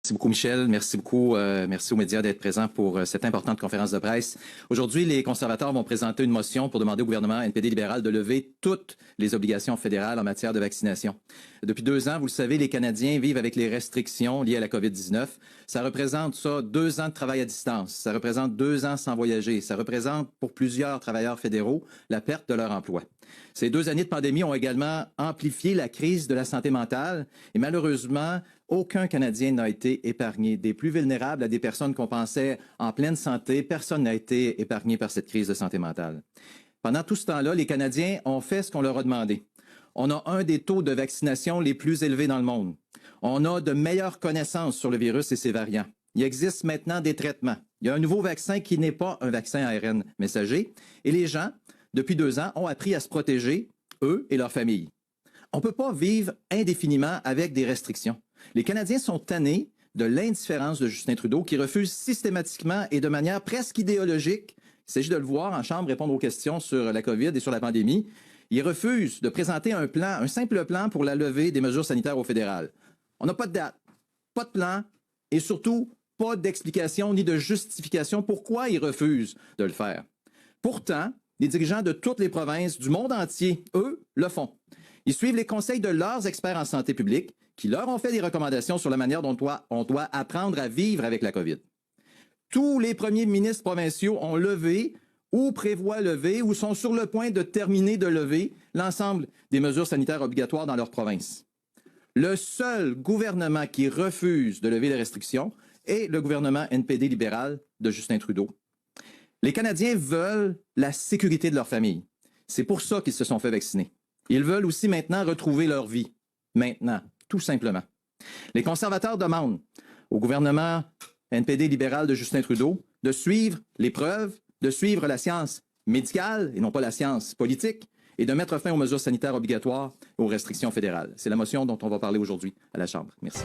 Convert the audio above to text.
Merci beaucoup, Michel. Merci beaucoup. Merci aux médias d'être présents pour cette importante conférence de presse. Aujourd'hui, les conservateurs vont présenter une motion pour demander au gouvernement NPD libéral de lever toutes les obligations fédérales en matière de vaccination. Depuis 2 ans, vous le savez, les Canadiens vivent avec les restrictions liées à la COVID-19. Ça représente 2 ans de travail à distance. Ça représente 2 ans sans voyager. Ça représente pour plusieurs travailleurs fédéraux la perte de leur emploi. Ces 2 années de pandémie ont également amplifié la crise de la santé mentale et malheureusement, aucun Canadien n'a été épargné. Des plus vulnérables à des personnes qu'on pensait en pleine santé, personne n'a été épargné par cette crise de santé mentale. Pendant tout ce temps-là, les Canadiens ont fait ce qu'on leur a demandé. On a un des taux de vaccination les plus élevés dans le monde. On a de meilleures connaissances sur le virus et ses variants. Il existe maintenant des traitements. Il y a un nouveau vaccin qui n'est pas un vaccin ARN messager. Et les gens, depuis 2 ans, ont appris à se protéger, eux et leurs familles. On ne peut pas vivre indéfiniment avec des restrictions. Les Canadiens sont tannés de l'indifférence de Justin Trudeau qui refuse systématiquement et de manière presque idéologique, il s'agit de le voir en Chambre répondre aux questions sur la COVID et sur la pandémie, il refuse de présenter un plan, un simple plan pour la levée des mesures sanitaires au fédéral. On n'a pas de date, pas de plan et surtout pas d'explication ni de justification pourquoi il refuse de le faire. Pourtant, les dirigeants de toutes les provinces du monde entier, eux, le font. Ils suivent les conseils de leurs experts en santé publique qui leur ont fait des recommandations sur la manière dont on doit apprendre à vivre avec la COVID. Tous les premiers ministres provinciaux ont levé ou prévoient lever ou sont sur le point de terminer de lever l'ensemble des mesures sanitaires obligatoires dans leur province. Le seul gouvernement qui refuse de lever les restrictions est le gouvernement NPD libéral de Justin Trudeau. Les Canadiens veulent la sécurité de leur famille. C'est pour ça qu'ils se sont fait vacciner. Ils veulent aussi maintenant retrouver leur vie. Maintenant, tout simplement. Les conservateurs demandent au gouvernement NPD libéral de Justin Trudeau de suivre les preuves, de suivre la science médicale et non pas la science politique et de mettre fin aux mesures sanitaires obligatoires et aux restrictions fédérales. C'est la motion dont on va parler aujourd'hui à la Chambre. Merci.